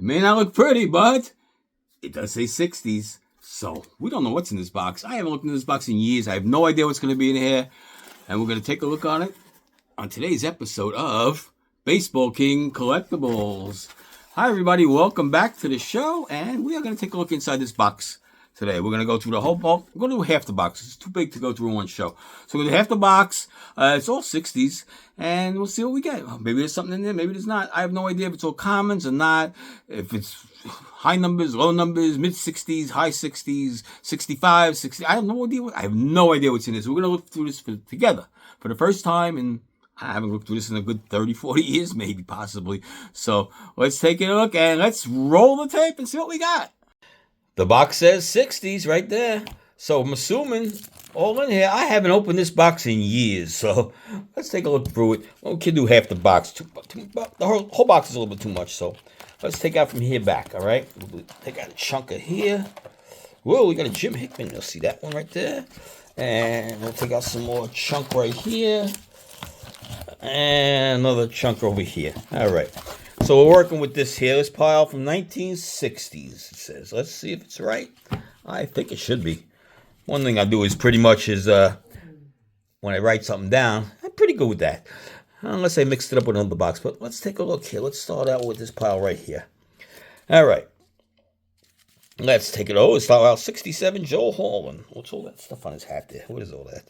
It may not look pretty, but it does say 60s. So we don't know what's in this box. I haven't looked in this box in years. I have no idea what's going to be in here. And we're going to take a look on it on today's episode of Baseball King Collectibles. Hi, everybody. Welcome back to the show. And we are going to take a look inside this box today. We're going to go through the whole box. We're going to do half the box. It's too big to go through in one show. So we're going to do half the box. It's all 60s. And we'll see what we get. Maybe there's something in there. Maybe there's not. I have no idea if it's all commons or not. If it's high numbers, low numbers, mid 60s, high 60s, 65, 60. I have no idea. I have no idea what's in this. We're going to look through this together for the first time. And I haven't looked through this in a good 30, 40 years, maybe, possibly. So let's take a look and let's roll the tape and see what we got. The box says 60s right there. So I'm assuming all in here. I haven't opened this box in years. So let's take a look through it. Well, we can do half the box. The whole box is a little bit too much. So let's take out from here back. All right. We'll take out a chunk of here. Whoa, we got a Jim Hickman. You'll see that one right there. And we'll take out some more chunk right here. And another chunk over here. All right. So we're working with this here. This pile from 1960s, it says. Let's see if it's right. I think it should be. One thing I do is pretty much is when I write something down, I'm pretty good with that. Unless I mixed it up with another box. But let's take a look here. Let's start out with this pile right here. All right. Let's take it over. Let's start out 67 Joe Holland. What's all that stuff on his hat there? What is all that?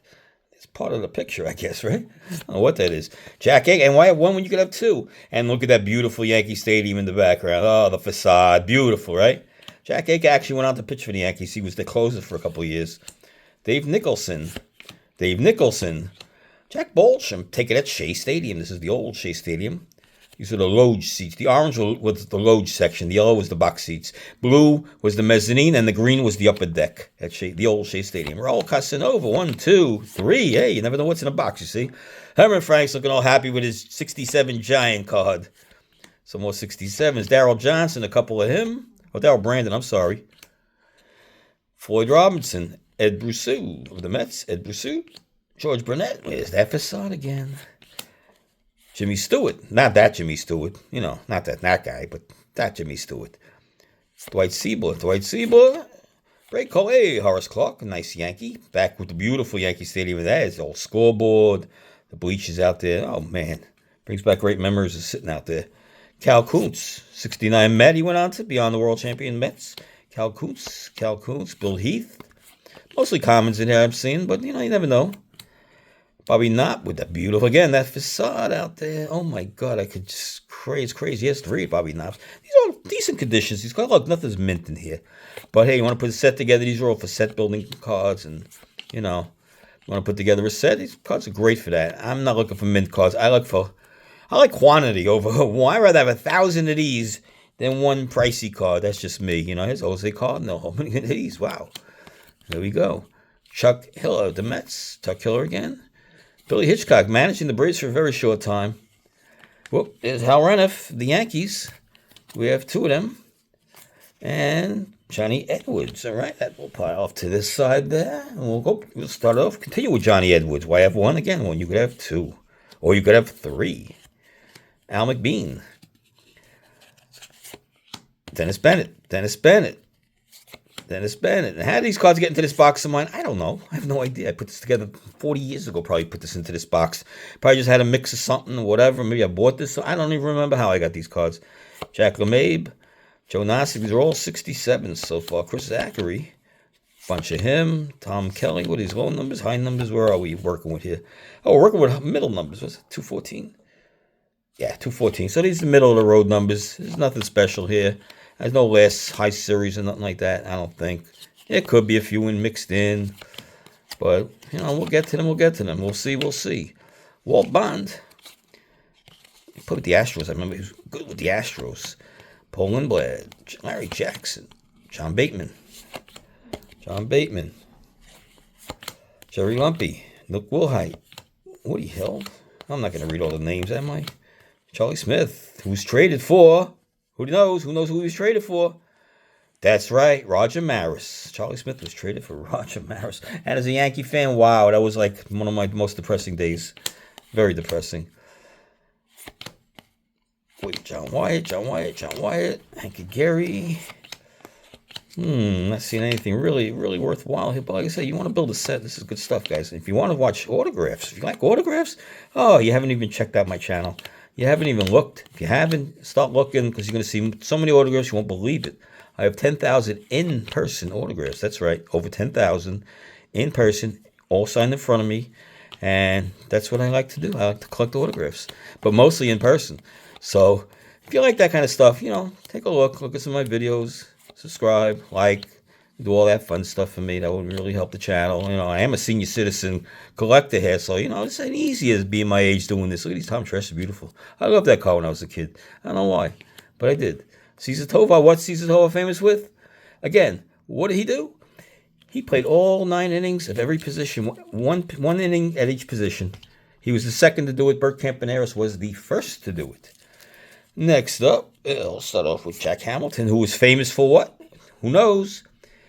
It's part of the picture, I guess, right? I don't know what that is. Jack Egg. And why have one when you could have two? And look at that beautiful Yankee Stadium in the background. Oh, the facade. Beautiful, right? Jack Egg actually went on to pitch for the Yankees. He was the closer for a couple of years. Dave Nicholson. Jack Bolsh. I'm taking at Shea Stadium. This is the old Shea Stadium. These are the loge seats. The orange was the loge section. The yellow was the box seats. Blue was the mezzanine, and the green was the upper deck at the old Shea Stadium. Raul Casanova, 1, 2, 3. Hey, you never know what's in a box, you see. Herman Frank's looking all happy with his 67 Giant card. Some more 67s. Darryl Johnson, a couple of him. Oh, Darryl Brandon, I'm sorry. Floyd Robinson. Ed Brusseau of the Mets. Ed Brusseau. George Burnett. Where's that facade again? Jimmy Stewart. Not that Jimmy Stewart. You know, not that guy, but that Jimmy Stewart. Dwight Seaboard. Ray Cole. Hey, Horace Clark. A nice Yankee. Back with the beautiful Yankee Stadium. That is the old scoreboard. The bleachers out there. Oh, man. Brings back great memories of sitting out there. Cal Kuntz. 69 Met. He went on to beyond the world champion Mets. Cal Kuntz. Bill Heath. Mostly commons in here I'm seeing, but, you know, you never know. Bobby Knott with that beautiful, again, that facade out there. Oh, my God, I could just crazy. Yes, 3 Bobby Knott. These are all decent conditions. These cards, look, nothing's mint in here. But, hey, you want to put a set together, these are all for set building cards. And, you know, you want to put together a set, these cards are great for that. I'm not looking for mint cards. I like quantity over one. I'd rather have 1,000 of these than one pricey card. That's just me. You know, here's Jose Cardinal. How many of these? Wow. There we go. Chuck Hiller, the Mets. Chuck Hiller again. Billy Hitchcock managing the Braves for a very short time. Whoop, there's Hal Reniff, the Yankees. We have 2 of them. And Johnny Edwards. All right, that will pile off to this side there. And we'll start off, continue with Johnny Edwards. Why have 1? Again, 1. You could have 2. Or you could have 3. Al McBean. Dennis Bennett. And how did these cards get into this box of mine? I don't know. I have no idea. I put this together 40 years ago, probably put this into this box. Probably just had a mix of something or whatever. Maybe I bought this. I don't even remember how I got these cards. Jack LeMabe, Joe Nassi. These are all 67s so far. Chris Zachary, bunch of him. Tom Kelly. What are these low numbers, high numbers? Where are we working with here? Oh, we're working with middle numbers. What's it? 214? Yeah, 214. So these are the middle of the road numbers. There's nothing special here. There's no last high series or nothing like that, I don't think. It could be a few mixed in. But, you know, we'll get to them. We'll see. Walt Bond. He put with the Astros. I remember he was good with the Astros. Paul Lindblad. Larry Jackson. John Bateman. Jerry Lumpy. Nick Wilhite. Woody Hill. I'm not going to read all the names, am I? Charlie Smith, who's traded for... Who knows? Who knows who he was traded for? That's right, Roger Maris. Charlie Smith was traded for Roger Maris. And as a Yankee fan, wow, that was like one of my most depressing days. Very depressing. Wait, John Wyatt, Hank Gary. Not seeing anything really worthwhile here. But like I said, you want to build a set. This is good stuff, guys. And if you want to watch autographs, if you like autographs, oh, you haven't even checked out my channel. You haven't even looked. If you haven't, start looking because you're going to see so many autographs you won't believe it. I have 10,000 in-person autographs. That's right, over 10,000 in person, all signed in front of me. And that's what I like to do. I like to collect autographs, but mostly in person. So if you like that kind of stuff, take a look at some of my videos. Subscribe, like, do all that fun stuff for me. That would really help the channel. I am a senior citizen collector here, so this ain't easy as being my age doing this. Look at these Tom Tress, beautiful. I loved that car when I was a kid. I don't know why, but I did. Cesar Tovar, what's Cesar Tovar famous with? Again, what did he do? He played all 9 innings of every position, one inning at each position. He was the second to do it. Bert Campaneris was the first to do it. Next up, I'll start off with Jack Hamilton, who was famous for what? Who knows?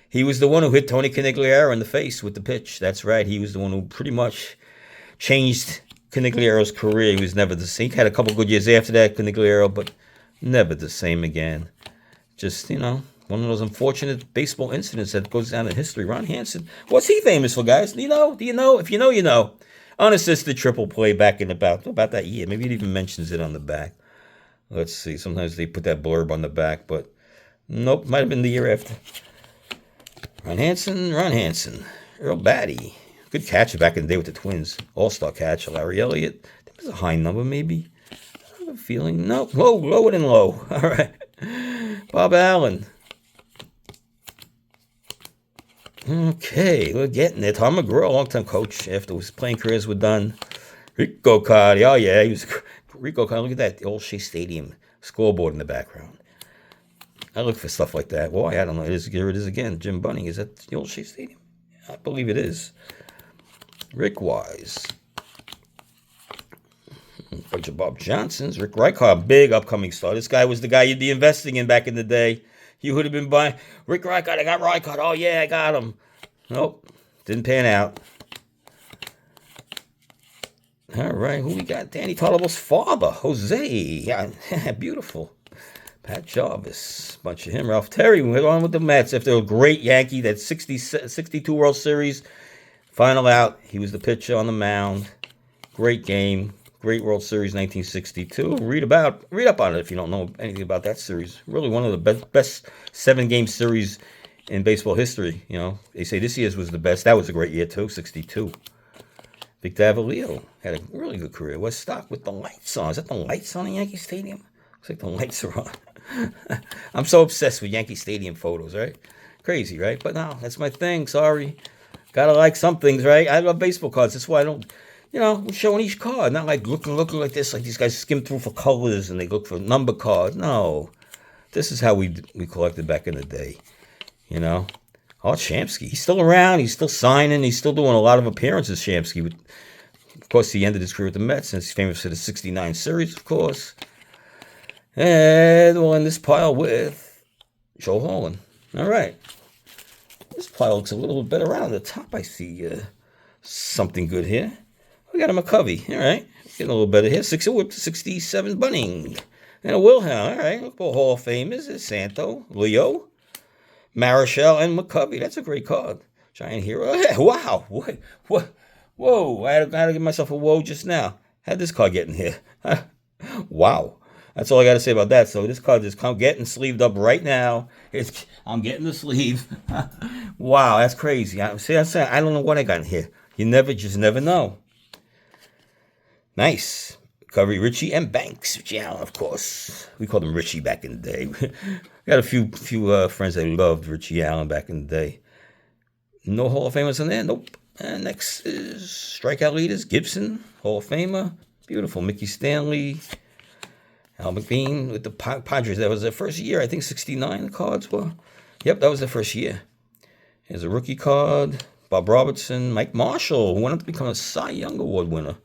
He was the one who hit Tony Conigliaro in the face with the pitch. That's right. He was the one who pretty much changed Conigliaro's career. He was never the same. He had a couple good years after that, Conigliaro, but never the same again. Just, one of those unfortunate baseball incidents that goes down in history. Ron Hansen, what's he famous for, guys? Do you know? If you know, you know. Unassisted triple play back in about that year. Maybe it even mentions it on the back. Let's see. Sometimes they put that blurb on the back, but nope. Might have been the year after. Ron Hansen. Earl Batty. Good catcher back in the day with the Twins. All-star catcher. Larry Elliott. That was a high number, maybe. I have a feeling. No. Whoa, lower than low. All right. Bob Allen. Okay, we're getting there. Tom McGraw, long-time coach after his playing careers were done. Rico Cardi. Oh, yeah. He was Rico Cardi. Look at that. The old Shea Stadium scoreboard in the background. I look for stuff like that. Why? I don't know. Here it is again. Jim Bunning. Is that the old Shea Stadium? I believe it is. Rick Wise. A bunch of Bob Johnsons. Rick Reichard, big upcoming star. This guy was the guy you'd be investing in back in the day. You would have been buying. Rick Reichard, I got Reichard. Oh, yeah, I got him. Nope. Didn't pan out. All right, who we got? Danny Tarable's father, Jose. Yeah, beautiful. Pat Jarvis, bunch of him. Ralph Terry went on with the Mets after a great Yankee, that 62 World Series final out. He was the pitcher on the mound. Great game. Great World Series 1962. Read up on it if you don't know anything about that series. Really one of the best 7-game series in baseball history. They say this year's was the best. That was a great year too, 62. Vic Davalillo had a really good career. West Stock with the lights on. Is that the lights on in Yankee Stadium? Looks like the lights are on. I'm so obsessed with Yankee Stadium photos, right? Crazy, right? But no, that's my thing. Sorry. Gotta like some things, right? I love baseball cards. That's why I don't, we're showing each card. Not like looking like this, like these guys skim through for colors and they look for number cards. No. This is how we collected back in the day, Art Shamsky, he's still around. He's still signing. He's still doing a lot of appearances, Shamsky. Of course, he ended his career with the Mets, and he's famous for the 69 series, of course. And we'll end this pile with Joe Holland. All right. This pile looks a little bit around the top. I see something good here. We got a McCovey. All right. Getting a little better here. 67 Bunning. And a Wilhelm. All right. Look for Hall of Famers. Santo, Leo, Marichal, and McCovey. That's a great card. Giant hero. Wow. What? Whoa. I had to give myself a whoa just now. How'd this card get in here? Wow. That's all I got to say about that. So this card is getting sleeved up right now. I'm getting the sleeve. Wow, that's crazy. I don't know what I got in here. You never know. Nice. Covey, Richie, and Banks. Richie Allen, of course. We called him Richie back in the day. Got a few friends that loved Richie Allen back in the day. No Hall of Famers in there? Nope. And next is strikeout leaders. Gibson, Hall of Famer. Beautiful. Mickey Stanley. Al McBean with the Padres. That was their first year. I think 69 the cards were. Yep, that was their first year. Here's a rookie card. Bob Robertson. Mike Marshall, who went on to become a Cy Young Award winner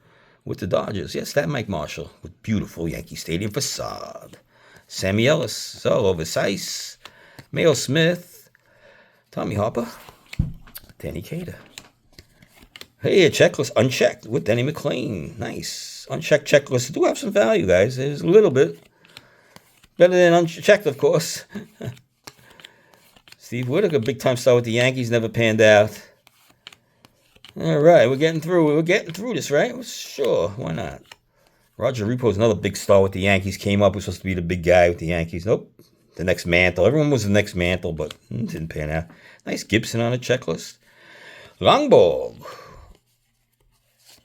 with the Dodgers. Yes, that Mike Marshall with beautiful Yankee Stadium facade. Sammy Ellis. Over Versace. Mayo Smith. Tommy Harper. Danny Cater. Hey, a checklist unchecked with Denny McClain. Nice. Unchecked checklists do have some value, guys. There's a little bit. Better than unchecked, of course. Steve Whitaker, big-time star with the Yankees, never panned out. All right, we're getting through. We're getting through this, right? Sure, why not? Roger Repo's another big star with the Yankees. Came up, was supposed to be the big guy with the Yankees. Nope. The next Mantle. Everyone was the next Mantle, but didn't pan out. Nice Gibson on the checklist. Longborg.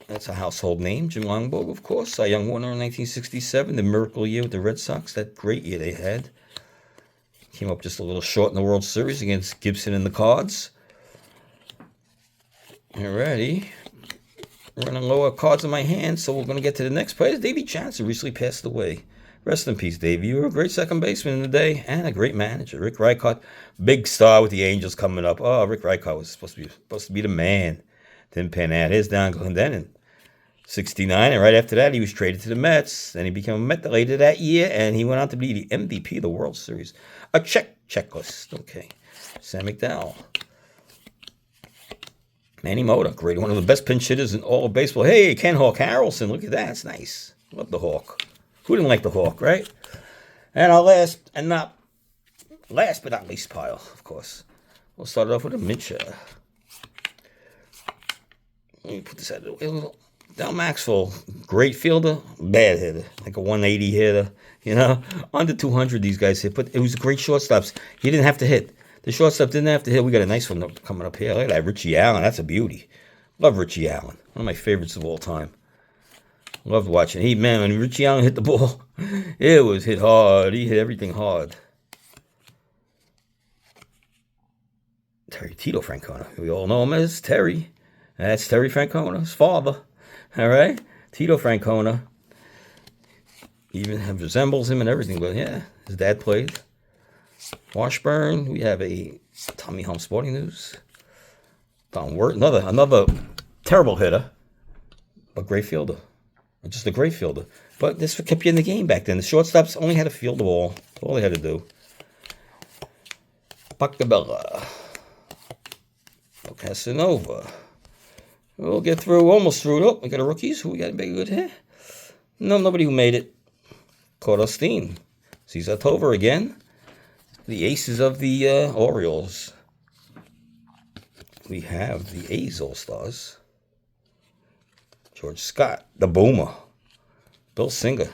That's a household name. Jim Longborg, of course. Cy Young winner in 1967. The miracle year with the Red Sox. That great year they had. Came up just a little short in the World Series against Gibson and the Cards. Alrighty. Running low on cards in my hand, so we're going to get to the next player. Davey Johnson recently passed away. Rest in peace, Davey. You were a great second baseman in the day and a great manager. Rick Reichart, big star with the Angels coming up. Oh, Rick Reichart was supposed to be the man. Didn't pan out. Here's Don Glendening. 69, and right after that, he was traded to the Mets. Then he became a Met later that year, and he went on to be the MVP of the World Series. A checklist. Okay. Sam McDowell. Manny Mota, great. One of the best pinch hitters in all of baseball. Hey, Ken Hawk Harrelson. Look at that. That's nice. Love the Hawk. Who didn't like the Hawk, right? And our last but not least pile, of course. We'll start it off with a Mincher. Let me put this out of the way a little. Del Maxwell, great fielder, bad hitter, like a 180 hitter, you know. Under 200 these guys hit, but it was great shortstops. He didn't have to hit. The shortstop didn't have to hit. We got a nice one coming up here. Look at that, Richie Allen. That's a beauty. Love Richie Allen. One of my favorites of all time. Loved watching. Hey, man, when Richie Allen hit the ball, it was hit hard. He hit everything hard. Terry Tito Francona. We all know him as Terry. That's Terry Francona's father. All right? Tito Francona. Even resembles him and everything, but yeah, his dad played. Washburn. We have a Tommy Home Sporting News. Don Wirt, another terrible hitter, but great fielder. Just a great fielder. But this kept you in the game back then. The shortstops only had to field the ball. That's all they had to do. Pacabella. Casanova. We'll get through, almost through. Oh, we got a rookies. Who we got a big good here? No, nobody who made it. Cordosteen. Cesar Tovar again. The aces of the Orioles. We have the A's All-Stars. George Scott, the Boomer. Bill Singer.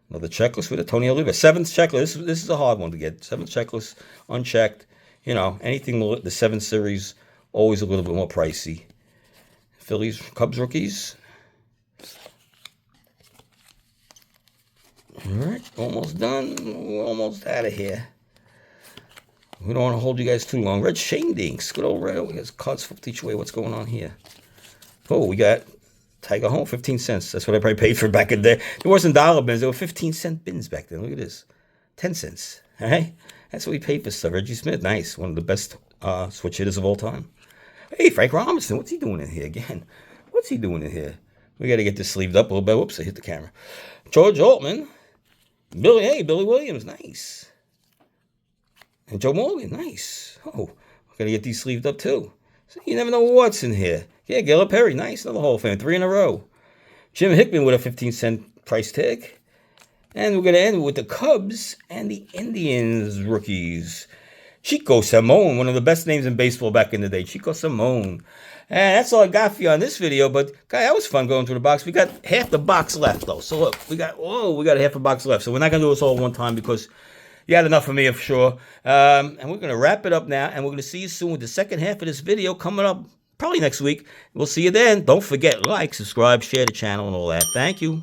Another checklist with a Tony Oliva. Seventh checklist. This is a hard one to get. Seventh checklist, unchecked. You know, anything the 7 series, always a little bit more pricey. Phillies, Cubs rookies. All right, almost done. We're almost out of here. We don't want to hold you guys too long. Red Shane Dinks. Good old Red. We got cards flipped each way. What's going on here? Oh, we got Tiger Home, 15 cents. That's what I probably paid for back in there. It wasn't dollar bins. They were 15-cent bins back then. Look at this. 10 cents. All right? That's what we paid for stuff. Reggie Smith, nice. One of the best switch hitters of all time. Hey, Frank Robinson. What's he doing in here again? What's he doing in here? We got to get this sleeved up a little bit. Whoops, I hit the camera. George Altman. Billy Williams. Nice. And Joe Morgan. Nice. Oh, we're going to get these sleeved up too. So you never know what's in here. Yeah, Gilbert Perry. Nice. Another Hall of Fame. 3 in a row. Jim Hickman with a 15-cent price tag. And we're going to end with the Cubs and the Indians rookies. Chico Simone, one of the best names in baseball back in the day. Chico Simone. And that's all I got for you on this video. But, guy, that was fun going through the box. We got half the box left, though. So, look, we got half a box left. So, we're not going to do this all one time because you had enough of me, for sure. And we're going to wrap it up now. And we're going to see you soon with the second half of this video coming up probably next week. We'll see you then. Don't forget, like, subscribe, share the channel, and all that. Thank you.